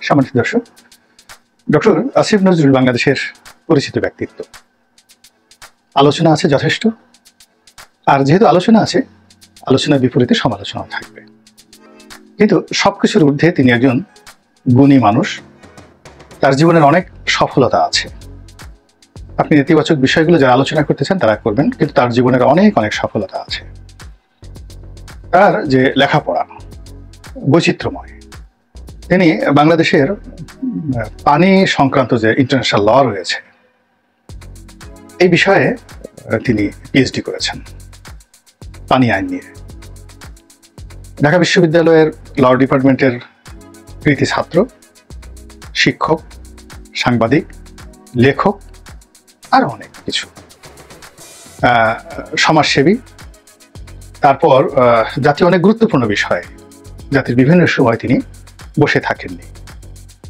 সম্মানিত দর্শক, ডক্টর আসিফ নজরুল বাংলাদেশের পরিচিত ব্যক্তিত্ব। আলোচনা আছে যথেষ্ট, আর যেহেতু আলোচনা আছে, আলোচনার বিপরীতে সমালোচনাও থাকবে। কিন্তু সবকিছুর ঊর্ধ্বে তিনি একজন গুণী মানুষ। তার জীবনের অনেক সফলতা আছে। আপনি নেতিবাচক বিষয়গুলো যারা আলোচনা করতে চান তারা করবেন, কিন্তু তার জীবনের অনেক অনেক সফলতা আছে। তার যে লেখাপড়া বৈচিত্র্যময়। তিনি বাংলাদেশের পানি সংক্রান্ত যে ইন্টারন্যাশনাল ল রয়েছে এই বিষয়ে তিনি পিএইচডি করেছেন, পানি আইন নিয়ে। ঢাকা বিশ্ববিদ্যালয়ের ল ডিপার্টমেন্টের কৃতি ছাত্র, শিক্ষক, সাংবাদিক, লেখক, আরো অনেক কিছু, সমাজসেবী। তারপর জাতীয় অনেক গুরুত্বপূর্ণ বিষয়, জাতির বিভিন্ন সময় তিনি বসে থাকেননি।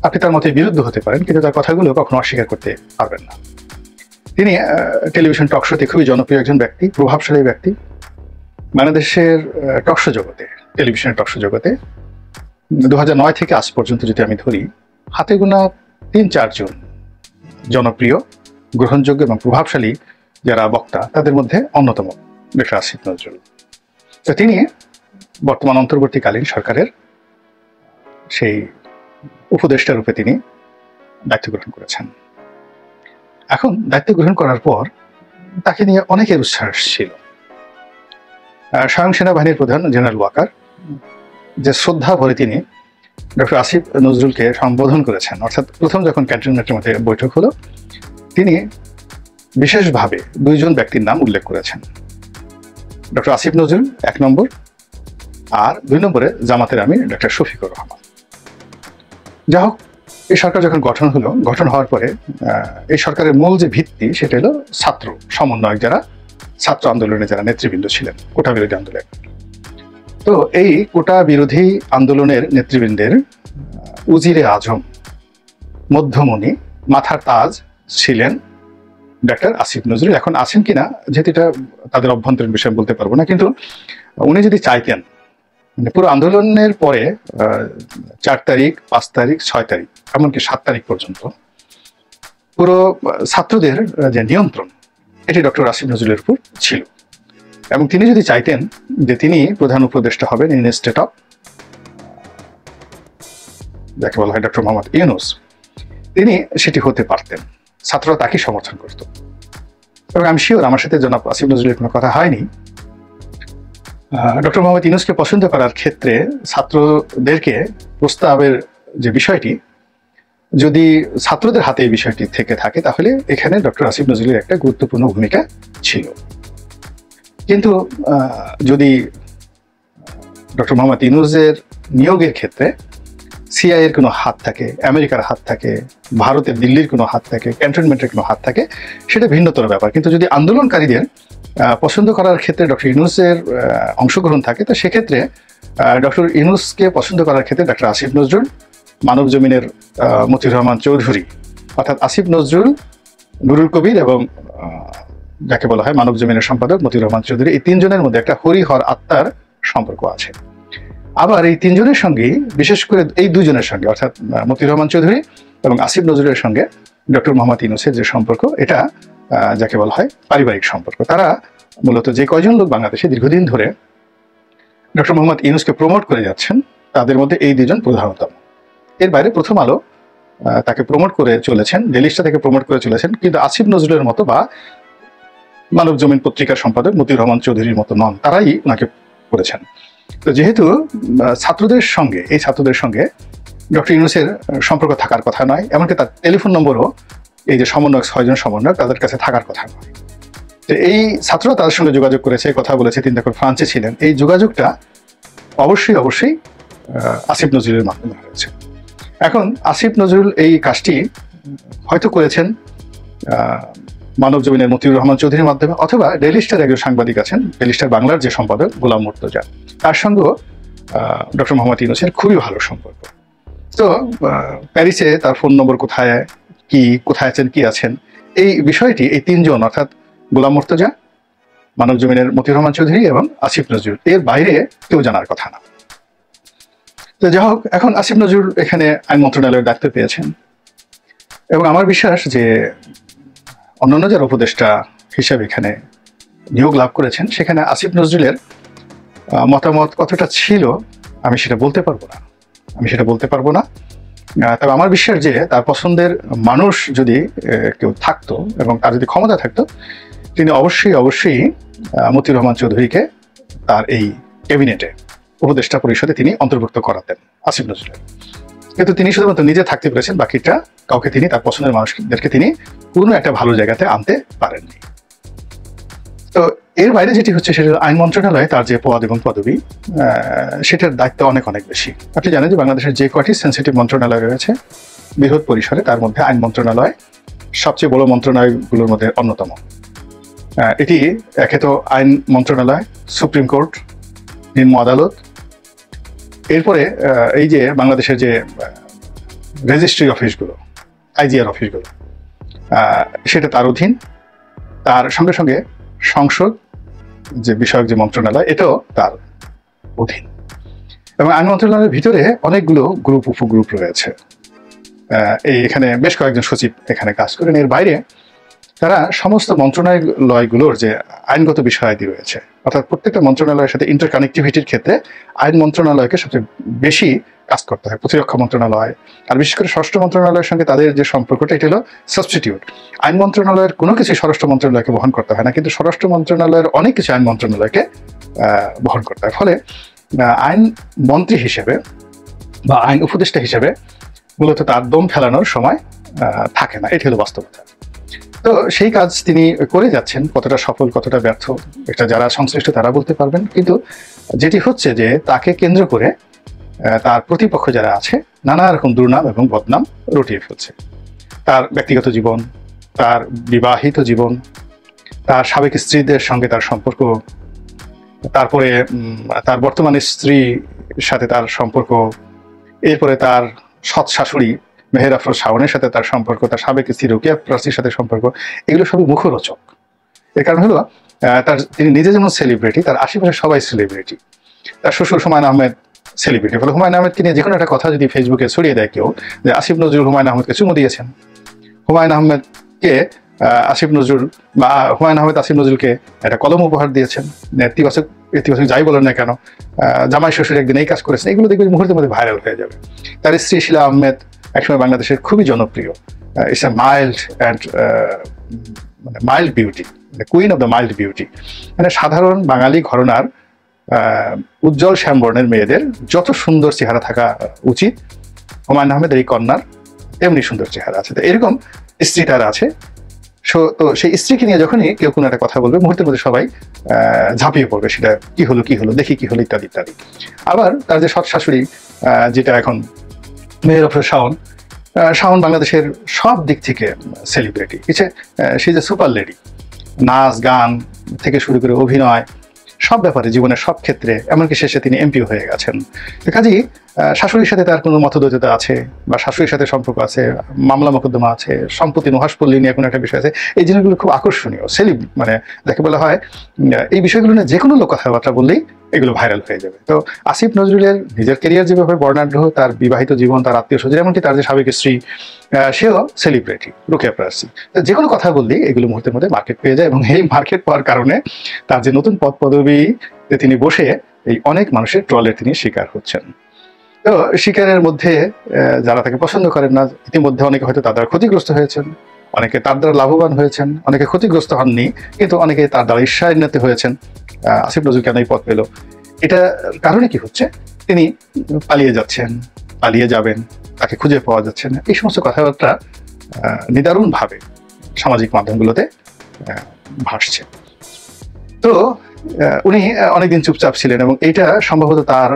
আপনি তার মতে বিরুদ্ধ হতে পারেন, কিন্তু তার কথাগুলো কখনো অস্বীকার করতে পারবেন না। তিনি টেলিভিশন টকশোতে খুবই জনপ্রিয় একজন ব্যক্তি, প্রভাবশালী ব্যক্তি। বাংলাদেশের টকশো জগতে, টেলিভিশনের টকশো জগতে 2009 থেকে আজ পর্যন্ত যদি আমি ধরি, হাতে গোনা 3-4 জন জনপ্রিয়, গ্রহণযোগ্য এবং প্রভাবশালী যারা বক্তা, তাদের মধ্যে অন্যতম ডক্টর আসিফ নজরুল। তো তিনি বর্তমান অন্তর্বর্তীকালীন সরকারের সেই উপদেষ্টা রূপে তিনি দায়িত্ব গ্রহণ করেছেন। এখন দায়িত্ব গ্রহণ করার পর তাকে নিয়ে অনেকের উচ্ছ্বাস ছিল। স্বয়ং সেনাবাহিনীর প্রধান জেনারেল ওয়াকার যে শ্রদ্ধা ভরে তিনি ডক্টর আসিফ নজরুলকে সম্বোধন করেছেন, অর্থাৎ প্রথম যখন ক্যান্টনমেন্টের মধ্যে বৈঠক হলো, তিনি বিশেষভাবে 2 জন ব্যক্তির নাম উল্লেখ করেছেন। ডক্টর আসিফ নজরুল 1 নম্বর, আর 2 নম্বরে জামাতের আমির ডক্টর শফিকুর রহমান। যা হোক, এই সরকার যখন গঠন হওয়ার পরে এই সরকারের মূল যে ভিত্তি সেটা হলো ছাত্র সমন্বয়ক, যারা ছাত্র আন্দোলনে যারা নেতৃবৃন্দ ছিলেন, কোটা বিরোধী আন্দোলন। তো এই কোটা বিরোধী আন্দোলনের নেতৃবৃন্দের উজিরে আজম, মধ্যমণি, মাথার তাজ ছিলেন ডক্টর আসিফ নজরুল। এখন আছেন কিনা, যেহেতু এটা তাদের অভ্যন্তরীণ বিষয় বলতে পারবো না, কিন্তু উনি যদি চাইতেন, পুরো আন্দোলনের পরে 4 তারিখ, 5 তারিখ, 6 তারিখ, এমনকি 7 তারিখ পর্যন্ত পুরো ছাত্রদের যে নিয়ন্ত্রণ, এটি ডক্টর আসিফ নজরুলের উপর ছিল। এবং তিনি যদি চাইতেন যে তিনি প্রধান উপদেষ্টা হবেন ইনস্টেড অফ যাকে বলা হয় ডক্টর মোহাম্মদ ইউনূস, তিনি সেটি হতে পারতেন। ছাত্ররা তাকে সমর্থন করত। এবং আমি শিওর আমার সাথে জনাব আসিফ নজরুলের কোনো কথা হয়নি। ডক্টর মোহাম্মদ ইউনূসকে পছন্দ করার ক্ষেত্রে ছাত্রদেরকে প্রস্তাবের যে বিষয়টি, যদি ছাত্রদের হাতে এই বিষয়টি থেকে থাকে, তাহলে এখানে ডক্টর আসিফ নজরুলের একটা গুরুত্বপূর্ণ ভূমিকা ছিল। কিন্তু যদি ডক্টর মোহাম্মদ ইউনূসের নিয়োগের ক্ষেত্রে সিআইএ এর কোনো হাত থাকে, আমেরিকার হাত থাকে, ভারতের দিল্লির কোনো হাত থাকে, ক্যান্টনমেন্টের কোনো হাত থাকে, সেটা ভিন্নতর ব্যাপার। কিন্তু যদি আন্দোলনকারীদের পছন্দ করার ক্ষেত্রে ডক্টর ইউনূসের অংশগ্রহণ থাকে, তো সেক্ষেত্রে ডক্টর ইউনূসকে পছন্দ করার ক্ষেত্রে ডক্টর আসিফ নজরুল, মানব জমিনের মতিউর রহমান চৌধুরী, অর্থাৎ আসিফ নজরুল, নুরুল কবির এবং যাকে বলা হয় মানব জমিনের সম্পাদক মতিউর রহমান চৌধুরী, এই 3 জনের মধ্যে একটা হরিহর আত্মার সম্পর্ক আছে। আবার এই 3 জনের সঙ্গে, বিশেষ করে এই 2 জনের সঙ্গে, অর্থাৎ মতিউর রহমান চৌধুরী এবং আসিফ নজরুলের সঙ্গে ডক্টর মোহাম্মদ ইউনূসের যে সম্পর্ক, এটা যাকে বলা হয় পারিবারিক সম্পর্ক। তারা মূলত যে কয়জন লোক বাংলাদেশে দীর্ঘদিন ধরে ডক্টর মোহাম্মদ ইউনূসকে প্রমোট করে যাচ্ছেন, তাদের মধ্যে এই 2 জন প্রধানতম। এর বাইরে প্রথম আলো তাকে প্রমোট করে চলেছেন, ডেইলি স্টার থেকে প্রমোট করে চলেছেন, কিন্তু আসিফ নজরুলের মতো বা মানব জমিন পত্রিকার সম্পাদক মতিউর রহমান চৌধুরীর মতো নন, তারাই ওনাকে করেছেন। তো যেহেতু এই ছাত্রদের সঙ্গে ডক্টর ইউনূসের সম্পর্ক থাকার কথা নয়, এমনকি তার টেলিফোন নম্বরও এই যে সমন্বয়ক 6 জন সমন্বয়ক তাদের কাছে থাকার কথা নয়। তো এই ছাত্ররা তাদের সঙ্গে যোগাযোগ করেছে, কথা বলেছে, তিনি তখন ফ্রান্সে ছিলেন। এই যোগাযোগটা অবশ্যই আসিফ নজরুলের মাধ্যমে হয়েছে। এখন আসিফ নজরুল এই কাজটি হয়তো করেছেন মানব জমিনের মতিউর রহমান চৌধুরীর মাধ্যমে, অথবা ডেইলি স্টার একজন সাংবাদিক আছেন, ডেইলি স্টার বাংলার যে সম্পাদক গোলাম মুর্তজা, তার সঙ্গেও ডক্টর মোহাম্মদ ইউনূসের খুবই ভালো সম্পর্ক। তো প্যারিসে তার ফোন নম্বর কোথায় আছেন, কি আছেন, এই বিষয়টি এই 3 জন, অর্থাৎ গোলাম মুর্তজা, মানব জমিনের মতিউর রহমান চৌধুরী এবং আসিফ নজরুল, এর বাইরে কেউ জানার কথা না। তো যাই হোক, এখন আসিফ নজরুল এখানে আইন মন্ত্রণালয়ের দায়িত্ব পেয়েছেন এবং আমার বিশ্বাস যে অন্যান্য যারা উপদেষ্টা হিসেবে এখানে নিয়োগ লাভ করেছেন সেখানে আসিফ নজরুলের মতামত কতটা ছিল আমি সেটা বলতে পারবো না। তবে আমার বিশ্বাস যে তার পছন্দের মানুষ যদি কেউ থাকতো এবং তার যদি ক্ষমতা থাকতো, তিনি অবশ্যই মতিউর রহমান চৌধুরীকে তার এই ক্যাবিনেটে, উপদেষ্টা পরিষদে তিনি অন্তর্ভুক্ত করাতেন আসিফ নজরুলের। কিন্তু তিনি শুধুমাত্র নিজে থাকতে পেরেছেন, বাকিটা কাউকে তিনি তার পছন্দের মানুষদেরকে তিনি কোনো একটা ভালো জায়গাতে আনতে পারেননি। তো এর বাইরে যেটি হচ্ছে সেটা আইন মন্ত্রণালয়ে তার যে পদ এবং পদবি, সেটার দায়িত্ব অনেক বেশি। আপনি জানেন যে বাংলাদেশের যে কয়টি সেন্সিটিভ মন্ত্রণালয় রয়েছে বৃহৎ পরিসরে, তার মধ্যে আইন মন্ত্রণালয় সবচেয়ে বড় মন্ত্রণালয়গুলোর মধ্যে অন্যতম। এটি একে তো আইন মন্ত্রণালয়, সুপ্রিম কোর্ট, নিম্ন আদালত, এরপরে এই যে বাংলাদেশের যে রেজিস্ট্রি অফিসগুলো, আইজিআর অফিসগুলো, সেটা তার অধীন। তার সঙ্গে সঙ্গে সংসদ যে বিষয়ক যে মন্ত্রণালয়, এটাও তার অধীন। এবং আইন মন্ত্রণালয়ের ভিতরে অনেকগুলো গ্রুপ, উপগ্রুপ রয়েছে। এখানে বেশ কয়েকজন সচিব এখানে কাজ করেন। এর বাইরে তারা সমস্ত মন্ত্রণালয়গুলোর যে আইনগত বিষয়াদি রয়েছে, অর্থাৎ প্রত্যেকটা মন্ত্রণালয়ের সাথে ইন্টারকানেক্টিভিটির ক্ষেত্রে আইন মন্ত্রণালয়কে সবচেয়ে বেশি কাজ করতে হয়। প্রতিরক্ষা মন্ত্রণালয় আর বিশেষ করে স্বরাষ্ট্র মন্ত্রণালয়ের সঙ্গে তাদের যে সম্পর্কটা, এটা হলো সাবস্টিটিউট। আইন মন্ত্রণালয়ের কোনো কিছু স্বরাষ্ট্র মন্ত্রণালয়কে বহন করতে হয় না, কিন্তু স্বরাষ্ট্র মন্ত্রণালয়ের অনেক কিছু আইন মন্ত্রণালয়কে বহন করতে হয়। ফলে আইন মন্ত্রী হিসেবে বা আইন উপদেষ্টা হিসেবে মূলত তার দম ফেলানোর সময় থাকে না, এটি হলো বাস্তবতা। তো সেই কাজ তিনি করে যাচ্ছেন, কতটা সফল কতটা ব্যর্থ এটা যারা সংশ্লিষ্ট তারা বলতে পারবেন। কিন্তু যেটি হচ্ছে যে তাকে কেন্দ্র করে তার প্রতিপক্ষ যারা আছে নানা রকম দুর্নাম এবং বদনাম রটিয়ে ফেলছে। তার ব্যক্তিগত জীবন, তার বিবাহিত জীবন, তার সাবেক স্ত্রীদের সঙ্গে তার সম্পর্ক, তারপরে তার বর্তমান স্ত্রীর সাথে তার সম্পর্ক, এরপরে তার সৎ শাশুড়ি মেহের আফরোজ শাওনের সাথে তার সম্পর্ক, তার সাবেক স্ত্রী রোকেয়া প্রাচীর সাথে সম্পর্ক, এগুলো সবই মুখরোচক। এর কারণ হলো তিনি নিজে যেমন সেলিব্রিটি, তার আশেপাশে সবাই সেলিব্রিটি। তার শ্বশুর হুমায়ুন আহমেদ সেলিব্রিটি। ফলে হুমায়ুন আহমেদকে নিয়ে যে কোনো একটা কথা যদি ফেসবুকে ছড়িয়ে দেয় কেউ, যে আসিফ নজরুল হুমায়ুন আহমেদকে চুমু দিয়েছেন, হুমায়ুন আহমেদকে আসিফ নজরুল বা হুমায়ুন আহমেদ আসিফ নজরুলকে একটা কলম উপহার দিয়েছেন, ইতিবাচক যাই বলেন না কেন, জামাই শ্বশুর একদিন এই কাজ করেছেন, এগুলো দেখবে মুহূর্তের মধ্যে ভাইরাল হয়ে যাবে। তার স্ত্রী শিলা আহমেদ একসময় বাংলাদেশের খুবই জনপ্রিয়, it's a mild beauty, queen of the mild beauty. মানে সাধারণ বাঙালি ঘরানার উজ্জ্বল শ্যামবর্ণের মেয়েদের যত সুন্দর চেহারা থাকা উচিত, হুমায়ুন আহমেদের এই কন্যার তেমনি সুন্দর চেহারা আছে। তো এরকম স্ত্রী তার আছে। তো সেই স্ত্রীকে নিয়ে যখনই কেউ কোনো একটা কথা বলবে, মুহূর্তের মধ্যে সবাই ঝাঁপিয়ে পড়বে, সেটা কি হলো দেখি কি হলো ইত্যাদি ইত্যাদি। আবার তার যে সৎ শাশুড়ি, যেটা এখন মেহের আফরোজ শাওন বাংলাদেশের সব দিক থেকে সেলিব্রিটি। সে যে সুপার লেডি, নাচ গান থেকে শুরু করে অভিনয়, সব ব্যাপারে জীবনের সব ক্ষেত্রে, এমনকি শেষে তিনি এমপি হয়ে গেছেন। কাজেই শাশুড়ির সাথে তার কোনো মতদ্বৈততা আছে বা শাশুড়ির সাথে সম্পর্ক আছে, মামলা মোকদ্দমা আছে, সম্পত্তি নুহাসপল্লী নিয়ে কোনো একটা বিষয় আছে, এই জিনিসগুলো খুব আকর্ষণীয়। মানে যাকে বলা হয়, এই বিষয়গুলো নিয়ে যে কোনো লোক কথাবার্তা বললেই এগুলো ভাইরাল হয়ে যাবে। তো আসিফ নজরুলের নিজের ক্যারিয়ার যেভাবে বর্ণাঢ্য, তার বিবাহিত জীবন, তার আত্মীয় স্বজন, এমনকি তার যে সাবেক স্ত্রী, সেও সেলিব্রিটি, রোকেয়া প্রাচী। যে কোনো কথা বললেই এগুলো মুহূর্তের মধ্যে মার্কেট পেয়ে যায় এবং এই মার্কেট পাওয়ার কারণে তার যে নতুন পদ পদবিতে তিনি বসে এই অনেক মানুষের ট্রলের তিনি শিকার হচ্ছেন। তো শিকারের মধ্যে যারা তাকে পছন্দ করেন না, ইতিমধ্যে অনেকে হয়তো তার দ্বারা ক্ষতিগ্রস্ত হয়েছেন, অনেকে তার দ্বারা লাভবান হয়েছেন, অনেকে ক্ষতিগ্রস্ত হননি, কিন্তু অনেকে তার দ্বারা ঈর্ষান্বিত হয়েছেন। আসিফ নজরুল কেন এই পদ পেল, এটার কারণে কি হচ্ছে, তিনি পালিয়ে যাচ্ছেন, পালিয়ে যাবেন, তাকে খুঁজে পাওয়া যাচ্ছে না, এই সমস্ত কথাবার্তা নিদারুণভাবে সামাজিক মাধ্যমগুলোতে ভাসছে। তো উনি অনেকদিন চুপচাপ ছিলেন এবং এইটা সম্ভবত তার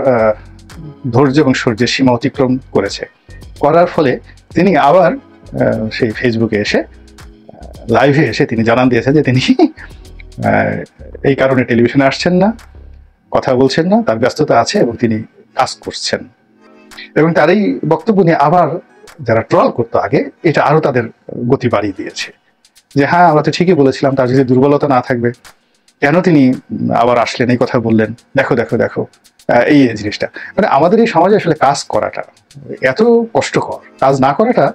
ধৈর্য এবং সূর্যের সীমা অতিক্রম করার ফলে তিনি আবার সেই ফেসবুকে এসে লাইভে এসে তিনি জানান দিয়েছেন যে তিনি এই কারণে টেলিভিশনে আসছেন না, কথা বলছেন না, তার ব্যস্ততা আছে এবং তিনি কাজ করছেন। এবং তার এই বক্তব্য নিয়ে আবার যারা ট্রল করতো আগে, এটা আরো তাদের গতি বাড়িয়ে দিয়েছে যে হ্যাঁ, আমরা তো ঠিকই বলেছিলাম, তার যদি দুর্বলতা না থাকবে কেন তিনি আবার আসলেন, এই কথা বললেন, দেখো দেখো দেখো এই জিনিসটা মানে আমাদের এই সমাজে আসলে কাজ করাটা এত কষ্টকর, কাজ না করাটা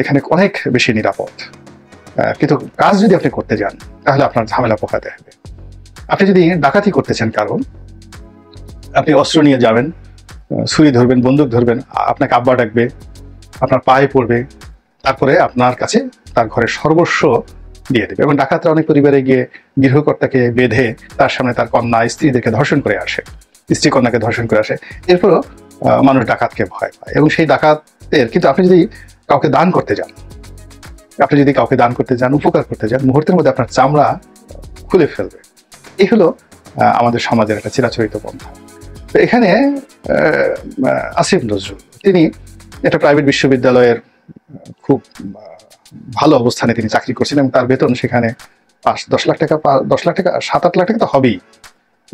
এখানে অনেক বেশি নিরাপদ। কিন্তু কাজ যদি আপনি করতে যান তাহলে আপনার ঝামেলা পোহাতে হবে। আপনি যদি ডাকাতি করতে চান, কারণ আপনি অস্ত্র নিয়ে যাবেন, ছুরি ধরবেন, বন্দুক ধরবেন, আপনাকে আব্বা ডাকবে, আপনার পায়ে পড়বে, তারপরে আপনার কাছে তার ঘরের সর্বস্ব দিয়ে দেবে। এবং ডাকাতরা অনেক পরিবারে গিয়ে গৃহকর্তাকে বেঁধে তার সামনে তার কন্যা স্ত্রীদেরকে ধর্ষণ করে আসে, স্ত্রী কন্যাকে ধর্ষণ করে আসে। এরপরও মানুষ ডাকাতকে ভয় পায়। এবং সেই ডাকাতের কিন্তু আপনি যদি কাউকে দান করতে যান, উপকার করতে যান, মুহূর্তের মধ্যে আপনার চামড়া খুলে ফেলবে। এই হলো আমাদের সমাজের একটা চিরাচরিত পন্থা। তো এখানে আসিফ নজরুল তিনি একটা প্রাইভেট বিশ্ববিদ্যালয়ের খুব ভালো অবস্থানে তিনি চাকরি করছেন এবং তার বেতন সেখানে 10 লাখ টাকা, 7-8 লাখ টাকা তো হবেই।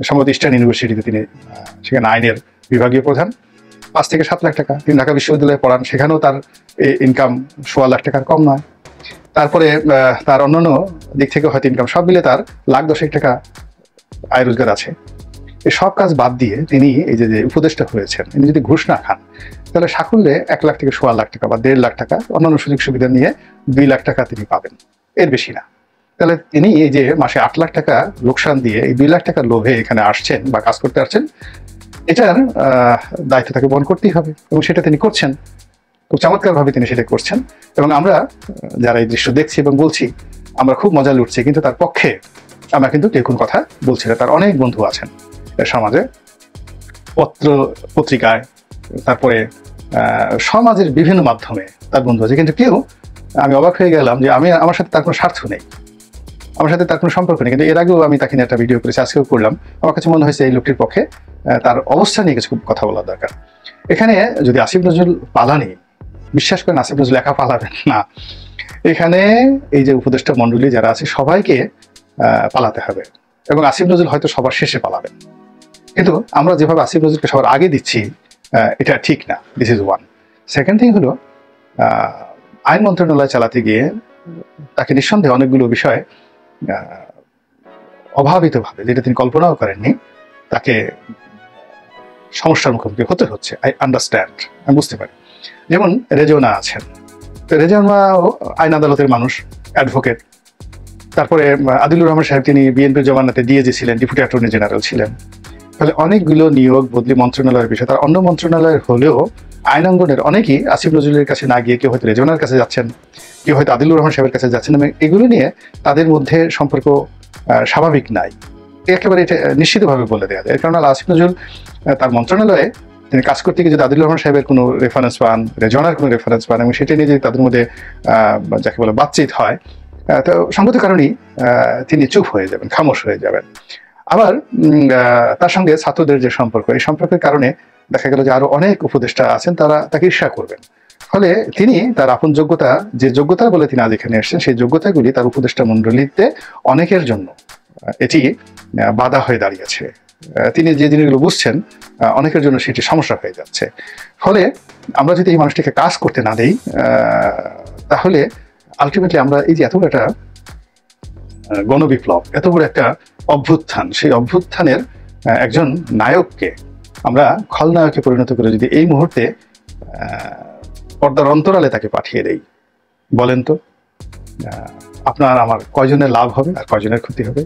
সম্ভবত ইস্টার্ন ইউনিভার্সিটিতে তিনি সেখানে আইনের বিভাগীয় প্রধান। 5 থেকে 7 লাখ টাকা। তিনি ঢাকা বিশ্ববিদ্যালয়ে পড়ান, সেখানেও তার ইনকাম 1.25 লাখ টাকার কম নয়। তারপরে তার অন্যান্য দিক থেকে হয়তো ইনকাম সব মিলে তার 1,10,000 টাকা আয় রোজগার আছে। এই সব কাজ বাদ দিয়ে তিনি এই যে উপদেষ্টা হয়েছেন, তিনি যদি ঘুষ না খান তাহলে সাকুল্যে 1 লাখ থেকে 1.25 লাখ টাকা বা 1.5 লাখ টাকা অন্যান্য সুযোগ সুবিধা নিয়ে 2 লাখ টাকা তিনি পাবেন, এর বেশি না। তাহলে তিনি এই যে মাসে 8 লাখ টাকা লোকসান দিয়ে এই 2 লাখ টাকার লোভে এখানে আসছেন বা কাজ করতে আসছেন, এটার দায়িত্ব তাকে বহন করতেই হবে এবং সেটা তিনি করছেন, খুব চমৎকারভাবে তিনি সেটা করছেন। এবং আমরা যারা এই দৃশ্য দেখছি এবং বলছি, আমরা খুব মজা লুটছি, কিন্তু তার পক্ষে আমরা কিন্তু কেউ কোনো কথা বলছি না। তার অনেক বন্ধু আছেন সমাজে, পত্রিকায়, তারপরে সমাজের বিভিন্ন মাধ্যমে তার বন্ধু আছে, কিন্তু কেউ, আমি অবাক হয়ে গেলাম যে আমার সাথে তার কোনো স্বার্থ নেই, আমার সাথে তার কোনো সম্পর্ক নেই। কিন্তু এর আগেও আমি তাকে নিয়ে একটা ভিডিও করেছি, আজকেও করলাম। আমার কাছে মনে হয়েছে এই লোকটির পক্ষে তার অবস্থা নিয়ে কিছু কথা বলা দরকার। এখানে যদি আসিফ নজরুল পালানি, বিশ্বাস করেন আসিফ নজরুল একা পালাবেন না, এখানে এই যে উপদেষ্টা মণ্ডলী যারা আছে সবাইকে পালাতে হবে এবং আসিফ নজরুল হয়তো সবার শেষে পালাবেন। কিন্তু আমরা যেভাবে আসিফ নজরুলকে সবার আগে দিচ্ছি এটা ঠিক না। This is one. Second thing হলো, আইন মন্ত্রণালয় চালাতে গিয়ে তাকে নিঃসন্দেহে অনেকগুলো বিষয় অভাবিতভাবে, যেটা তিনি কল্পনাও করেননি, তাকে সমস্যার মুখোমুখি হতে হচ্ছে। আই আন্ডারস্ট্যান্ড, আমি বুঝতে পারি। যেমন রেজওয়ানা আছেন, রেজওয়ানা আইন আদালতের মানুষ, অ্যাডভোকেট। তারপরে আদিলুর রহমান সাহেব, তিনি বিএনপির জমানাতে ডিএজি ছিলেন, ডেপুটি অ্যাটর্নি জেনারেল ছিলেন। ফলে অনেকগুলো নিয়োগ বদলি মন্ত্রণালয়ের বিষয়, তার অন্য মন্ত্রণালয়ের হলেও আইন অঙ্গনের অনেকেই আসিফ নজরুলের কাছে না গিয়ে কেউ হয়তো রেজওয়ানার কাছে যাচ্ছেন, কেউ হয়তো আদিলুর রহমান সাহেবের কাছে যাচ্ছেন, এবং এগুলো নিয়ে তাদের মধ্যে সম্পর্ক স্বাভাবিক নাই, একেবারে এটা নিশ্চিতভাবে বলে দেওয়া যায়। এর কারণে আসিফ নজরুল তার মন্ত্রণালয়ে তিনি কাজ করতে গিয়ে যদি আদিলুর রহমান সাহেবের কোনো রেফারেন্স পান, রেজওয়ানার কোনো রেফারেন্স পান, এবং সেটা নিয়ে যদি তাদের মধ্যে যাকে বলে বাতচিত হয়, তো সঙ্গত কারণেই তিনি চুপ হয়ে যাবেন, খামোশ হয়ে যাবেন। আবার তার সঙ্গে ছাত্রদের যে সম্পর্ক, এই সম্পর্কের কারণে দেখা গেল যে আরো অনেক উপদেষ্টা আছেন, তারা তাকে ঈর্ষা করবেন। ফলে তিনি তার আপন যোগ্যতা, যে যোগ্যতা বলে তিনি আজ এখানে এসেছেন, সেই যোগ্যতাগুলি তার উপদেষ্টা মণ্ডলীতে অনেকের জন্য এটি বাধা হয়ে দাঁড়িয়েছে। তিনি যে জিনিসগুলো বুঝছেন, অনেকের জন্য সেটি সমস্যা হয়ে যাচ্ছে। ফলে আমরা যদি এই মানুষটিকে কাজ করতে না দেই, তাহলে আলটিমেটলি আমরা এই যে এত বড় একটা গণবিপ্লব, এত বড় একটা অভ্যুত্থান, সেই অভ্যুত্থানের একজন নায়ককে আমরা খলনায়কে পরিণত করে যদি এই মুহূর্তে পর্দার অন্তরালে তাকে পাঠিয়ে দেই, বলেন তো আপনার আমার কয়জনের লাভ হবে আর কয়জনের ক্ষতি হবে?